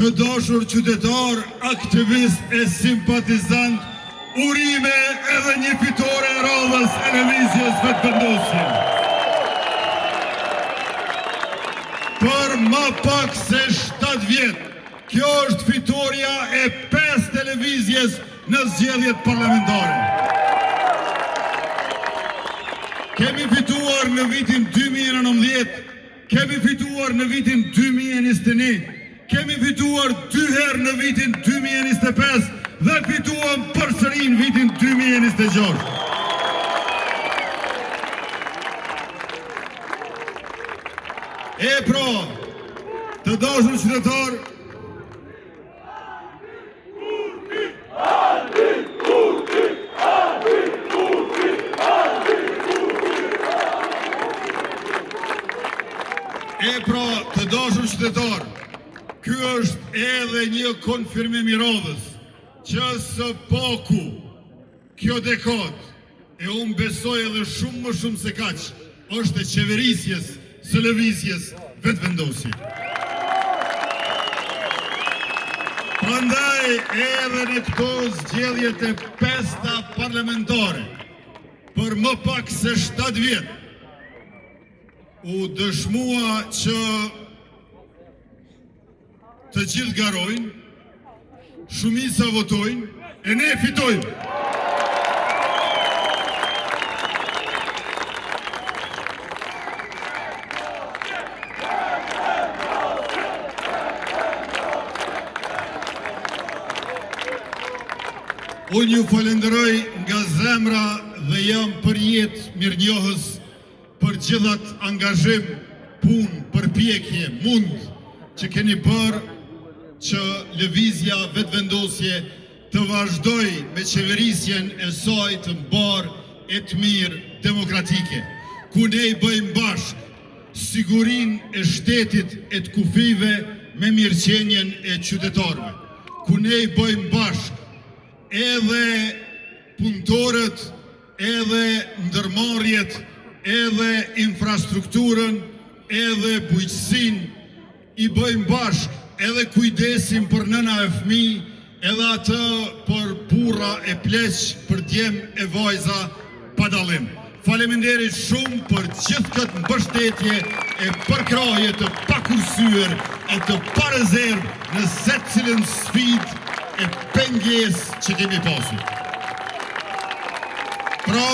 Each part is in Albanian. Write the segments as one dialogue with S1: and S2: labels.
S1: Të dashur qytetar, aktivist e simpatizant, urime edhe një fitore e radhës e lëvizjes vetëvendosje. Për më pak se 7 vjet, kjo është fitoria e 5 televizjes në zgjedhjet parlamentare. Kemi fituar në vitin 2019, kemi fituar në vitin 2021, kemi fituar 2 herë në vitin 2025 dhe fituam përsëri në vitin 2026. E pra, të dashur qytetar, ky është edhe një konfirmim i radhës që së paku kjo dekadë e unë besoj edhe shumë më shumë se kaq është e qeverisjes së lëvizjes vetëvendosje. Prandaj edhe në këto zgjedhjet e 5 parlamentare për më pak se 7 vjet u dëshmua që të gjithë garojnë, shumica votojnë, e ne fitojnë. Unë ju falenderoj nga zemra dhe jam për jetë mirënjohës për gjithat angazhim, punë, përpjekje, mund që keni bërë që lëvizja vetëvendosje të vazhdoj me qeverisjen e saj të mbar e të mirë demokratike, ku ne i bëjmë bashk sigurin e shtetit e të kufive me mirëqenjen e qytetarëve, ku ne i bëjmë bashk edhe punëtorët, edhe ndërmarrjet, edhe infrastrukturën, edhe bujqësinë, i bëjmë bashk edhe kujdesim për nëna e fëmijë, edhe atë për burra e pleq, për djem e vajza pa dallim. Faleminderit shumë për gjithë këtë mbështetje e përkraje të pakursyer e të parezervë në secilën sfidë e pengjesë që kemi pasur. Pra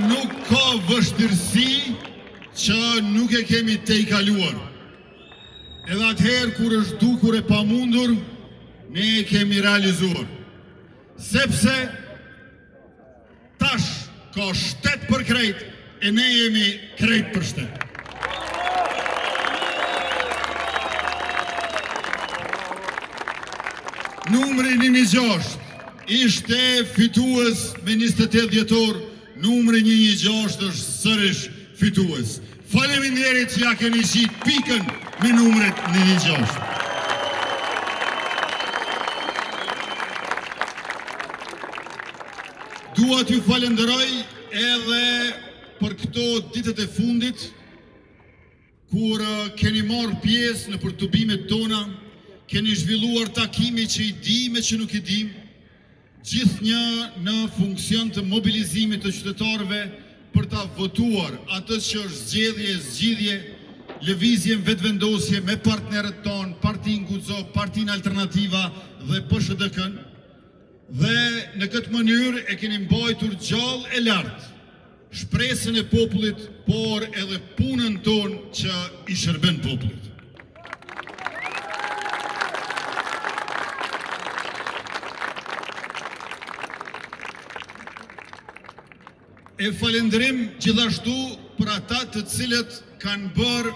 S1: nuk ka vështirësi që nuk e kemi te i kaluar. Edhe atëherë kur është dukur e pamundur, ne e kemi realizuar. Sepse tash ka shtet për krejt e ne jemi krejt për shtet. Numri 116 ishte fitues me 28 dhjetor, numri 116 është sërish fitues. Faleminderit që ja keni qit pikën me numret 116. Dua t'ju falenderoj edhe për këto ditët e fundit, kur keni marrë pjesë në përtubimet tona, keni zhvilluar takime që i dim e që nuk i dim, gjithnjë në funksion të mobilizimit të qytetarëve për ta votuar atë që është zgjedhje, lëvizjen vetëvendosje me partnerët tonë, Partin Guxo, Partin Alternativa dhe PSHDK-n. Dhe në këtë mënyrë e keni mbajtur gjallë e lartë shpresën e popullit, por edhe punën tonë që i shërben popullit. E falendrim gjithashtu për ata të cilët kanë bërë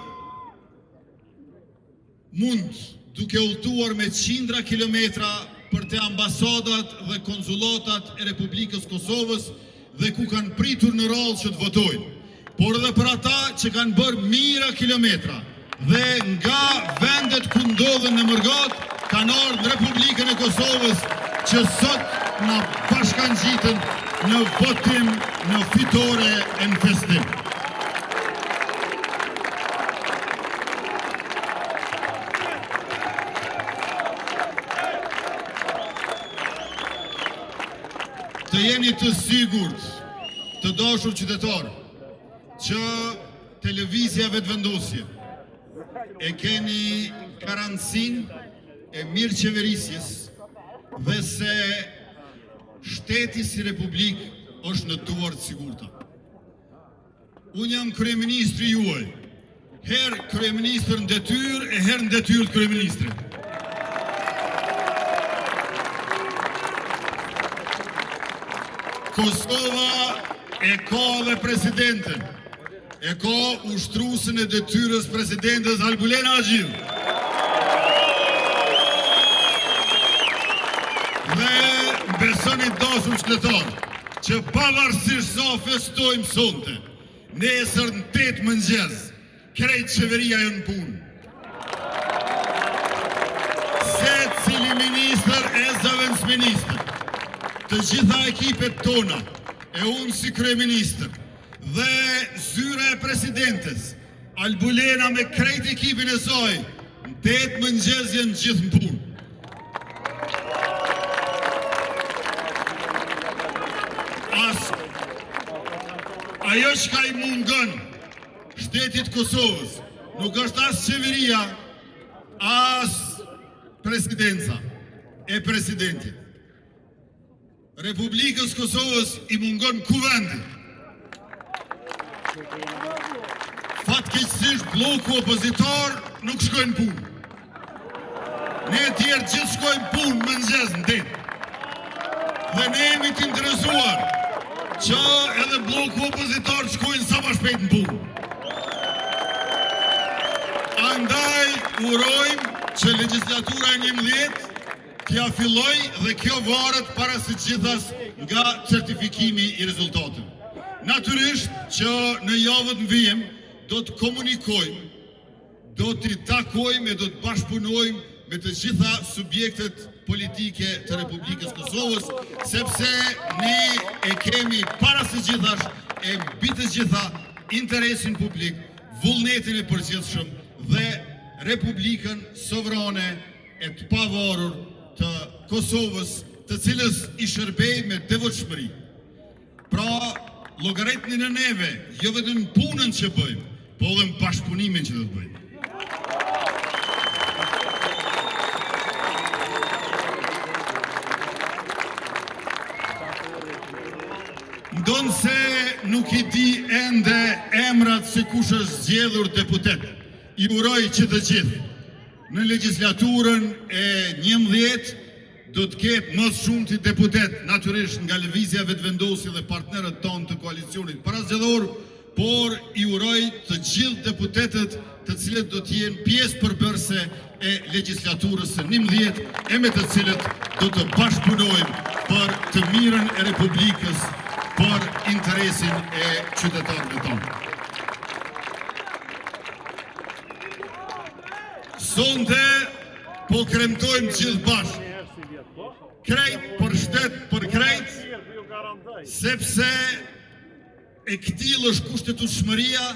S1: mund duke udhëtuar me qindra kilometra për te ambasadat dhe konzulatat e Republikës Kosovës dhe ku kanë pritur në rallë që të votojnë, por edhe për ata që kanë bërë mijëra kilometra dhe nga vendet ku ndodhen në Mërgat kanë ardhur në Republikën e Kosovës që sot na bashkangjitën në votim në fitore e në festim. Të jeni të sigurt, të dashur qytetarë, që televizja vetëvendosje e keni garancin e mirë qeverisjes dhe se shteti si republik është në duar të sigurta. Unë jam kryeministri juaj, herë kryeministër në detyrë e herë në detyrë të kryeministrit. Kosova e ka dhe presidenten, e ka ushtrusën e detyrës presidentës Albulen Agil. Dhe besoni dashur qytetarë, që pavarësisht sa festojmë sonte, nesër në 8 mëngjes, krejt qeveria e në punë. Se cili minister e zëvendësministër, të gjitha ekipet tona, e unë si kryeministër, dhe zyra e presidentes, Albulena me krejt ekipin e saj, në 8 mëngjes janë gjithë në punë. Ajo që ka i mungën shtetit Kosovës, nuk është as qeveria, as presidenca e presidentit. Republikës Kosovës i mungon kuvendit. Fatkeqësisht bloku opozitor nuk shkojnë punë. Ne tjerë gjithë shkojnë punë mëngjes në ditë. Dhe ne jemi të interesuar që edhe bloku opozitor shkojnë sa më shpejt në punë. Andaj urojmë që legislatura e 11 t'ja filloj dhe kjo varet para së gjithas nga certifikimi i rezultateve. Natyrisht që në javët në vijem do të komunikojmë, do të takojmë e do të bashkëpunojmë me të gjitha subjektet politike të Republikës Kosovës, sepse ne e kemi para së gjithash e mbi të gjitha interesin publik, vullnetin e përgjithshëm dhe Republikën sovrane e të pavarur të Kosovës, të cilës i shërbej me devotshmëri. Pra, llogaritni në neve, jo vetëm në punën që bëjmë, po edhe në bashkëpunimin që do të bëjmë. Ndonë se nuk i di ende emrat se kush është zgjedhur deputet, i uroj që të gjithë në legislaturën e 11 do të ketë më shumë të deputet, natyrisht nga lëvizja vetëvendosje dhe partnerët tonë të koalicionit parazgjedhor, por i uroj të gjithë deputetët të cilët do të jenë pjesë përbërëse e legislaturës së 11 e me të cilët do të bashkëpunojmë për të mirën e Republikës, për interesin e qytetarëve tonë. Sonte po kremtojmë gjithë bashkë, krejt për shtet për krejt, sepse e këtil është kushtetueshmëria,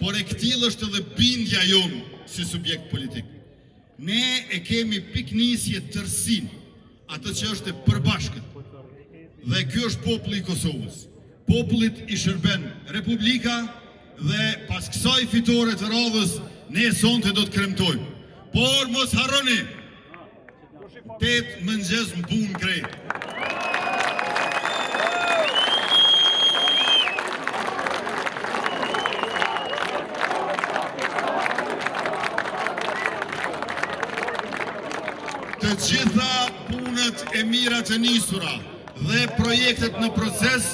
S1: por e këtil është edhe bindja jonë si subjekt politik. Ne e kemi piknisje tërsin, atë që është e përbashkët. Dhe kjo është populli i Kosovës. Popullit i shërben Republika dhe pas kësaj fitore të radhës ne sonte do të kremtojmë. Por mos harroni, 8 mëngjes në punë krejt. Të gjitha punët e mira të nisura dhe projektet në proces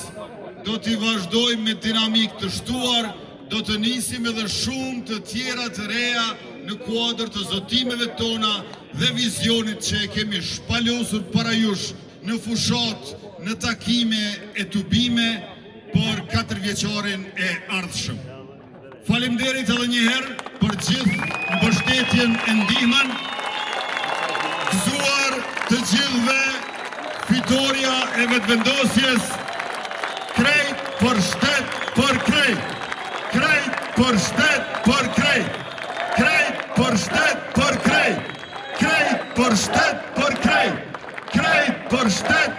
S1: do t'i vazhdojmë me dinamik të shtuar, do të nisim edhe shumë të tjera të reja në kuadër të zotimeve tona dhe vizionit që e kemi shpalosur para jush në fushat, në takime e tubime për 4 vjeçarin e ardhshëm. Faleminderit edhe një herë për gjithë mbështetjen e ndihmën, gëzuar të gjithëve fitoria e vetëvendosjes, krejt për shtet për krejt, krejt për shtet për krejt, krejt për shtet për krejt, krejt për shtet për krejt, krejt për shtet